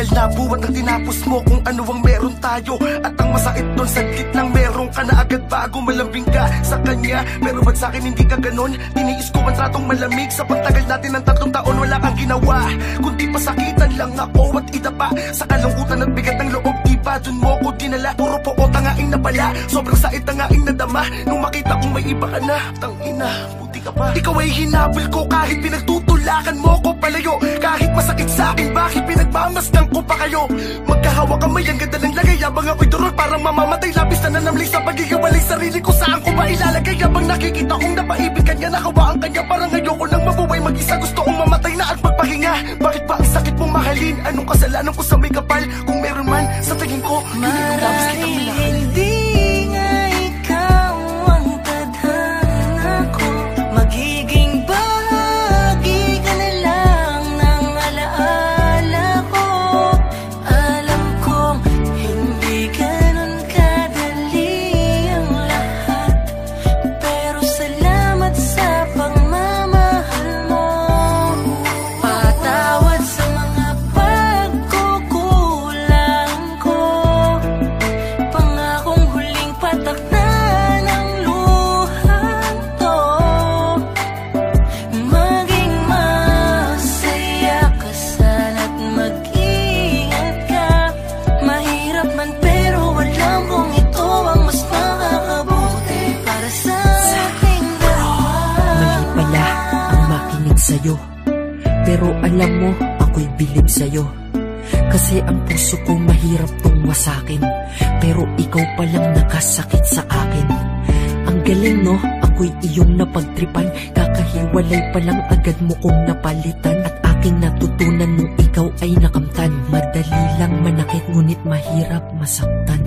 matagal na buwan ang tinapos mo kung ano ang meron tayo. At ang masakit doon, saglit lang meron ka na agad bago malambing ka sa kanya. Pero ba't sa'kin hindi ka ganon? Tiniis ko ang tratong malamig sa pagtagal natin ng 3 taon. Wala kang ginawa kundi pasakitan lang ako at idapa sa kalungkutan at bigat ng loob. Di ba dun mo ko dinala? Puro po o tangaing na pala, sobrang sait tangaing nadama nung makita kong may iba ka na. Tangina, buti ka pa. Ikaw ay hinabol ko kahit pinagtutulakan mo ko palayo. Kahit masakit sa akin, bakit pinagmamasdan ko pa kayo? Magkahawak kamay, ang ganda ng lagay, habang ako'y durol parang mamamatay. Labis na nanamli sa pagigawalay, sarili ko saan ko ba ilalagay? Habang nakikita kong napaibig kanya, nakawaan kanya, parang ayoko nang mabuhay mag-isa. Gusto kong mamatay na at magpahinga. Bakit ba ang sakit mong mahalin? Anong kasalanan ko sa may kapal? Kung meron man, sa tingin ko hindi ko labis kitang minahal. Hindi nga ikaw ang tadhana ko, magiging bahagi ka na lang ng alaala ko. Alam kong hindi ganun kadali ang lahat, pero salamat sa pagmamahal mo. Patawad sa mga pagkukulang ko, pangakong huling patak na ng luhang to. Maging masaya ka sana't mag-ingat ka. Mahirap man pero alam kong ito ang mas makakabuti para sa ating dalawa. Mali pala ang makinig sa'yo, pero alam mo, ako'y bilib sa'yo. Kasi ang puso ko mahirap tong wasakin, pero ikaw palang nakasakit sa akin. Ang galing no, ako'y iyong napagtripan, kakahiwalay palang agad mo kong napalitan. At aking natutunan nung ikaw ay nakamtan, madali lang manakit ngunit mahirap masaktan.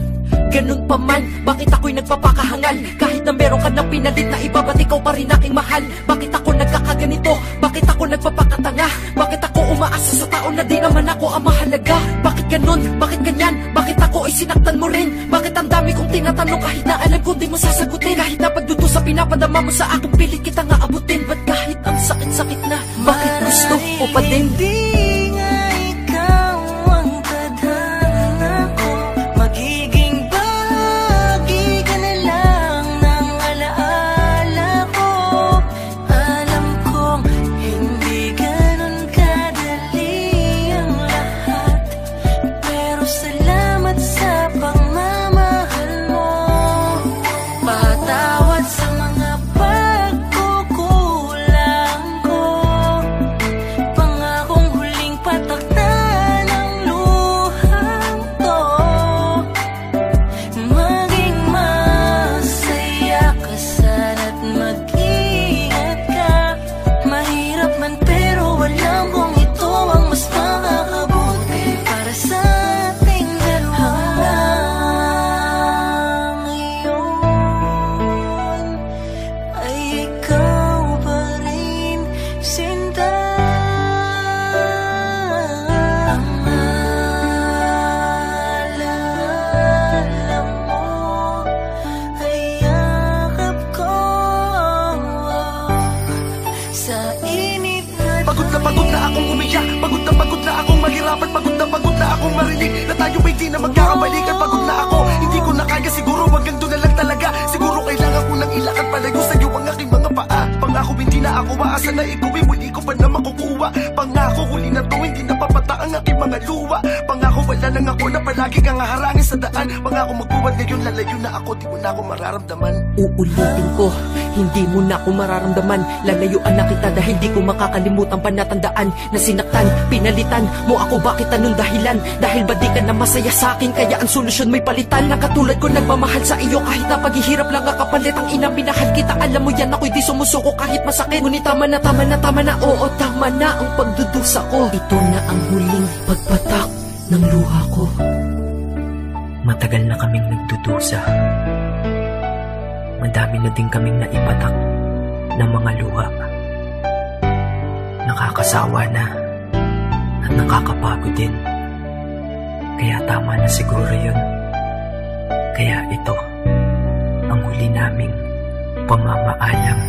Ganun pa man, bakit ako'y nagpapakahangal? Kahit na meron ka na pinalit na iba, ba't ikaw pa rin aking mahal? Bakit ako nagkakaganito? Bakit ako nagpapakatanga? Bakit ako umaasa sa tao na di naman ako ang mahalaga? Bakit ganun? Bakit ganyan? Bakit ako ay sinaktan mo rin? Bakit ang dami kong tinatanong kahit na alam ko di mo sasagutin? Kahit na pagdudusa pinapadama mo sa akin, pilit kita nga abutin. Ba't kahit ang sakit-sakit na, bakit gusto ko pa din? Hindi nga ikaw ang tadhana ko, magiging bahagi ka na lang ng alaala ko. Alam kong hindi ganun kadali ang lahat, pero salamat sa pagmamahal mo. Patawad sa mga pagkukulang ko, pangakong huling patak na ng luhang to. Maging masaya ka sana't mag-ingat ka. Mahirap man pero alam kong ito ang mas makakabuti para sa ating dalawa. Ngayon ay ikaw pa rin, sinta. Ang maalala mo ay yakap ko sa init na Pagod na akong umiyak, pagod na akong mahirapan, pagod na akong marinig na tayo ay di na magkakabalikan. Pagod na ako, hindi ko na kaya, siguro hanggang doon na lang talaga. Siguro kailangan ko nang ilakad palayo sa'yo ang aking mga paa. Pangako hindi na ako maasa na ikuwi, muli ko pa na makukuha. Pangako huli na to, hindi na papata ang aking mga luwa. Pangako wala nang ako na palagi kang haharangin sa daan. Pangako magbuwan ngayon, lalayo na ako, di mo na ako mararamdaman. Uulitin ko, hindi mo na ako mararamdaman. Lalayuan na kita dahil di ko makakalimutan pa natandaan na sinaktan, pinalitan mo ako. Bakit anong dahilan? Dahil ba di ka na masaya sa akin? Kaya ang solusyon may palitan. Na katulad ko nagmamahal sa iyo kahit na paghihirap lang ang kapalit. Ang ina minahal kita, alam mo yan, ako'y di sumusuko kahit masakit. Ngunit tama na, oo tama na ang pagdudusa ko. Ito na ang huling pagpatak ng luha ko. Matagal na kaming nagdudusa, madami na din kaming naipatak ng mga luha. Nakakasawa na at nakakapagod din. Kaya tama na siguro yun. Kaya ito ang huli naming pamamaalam.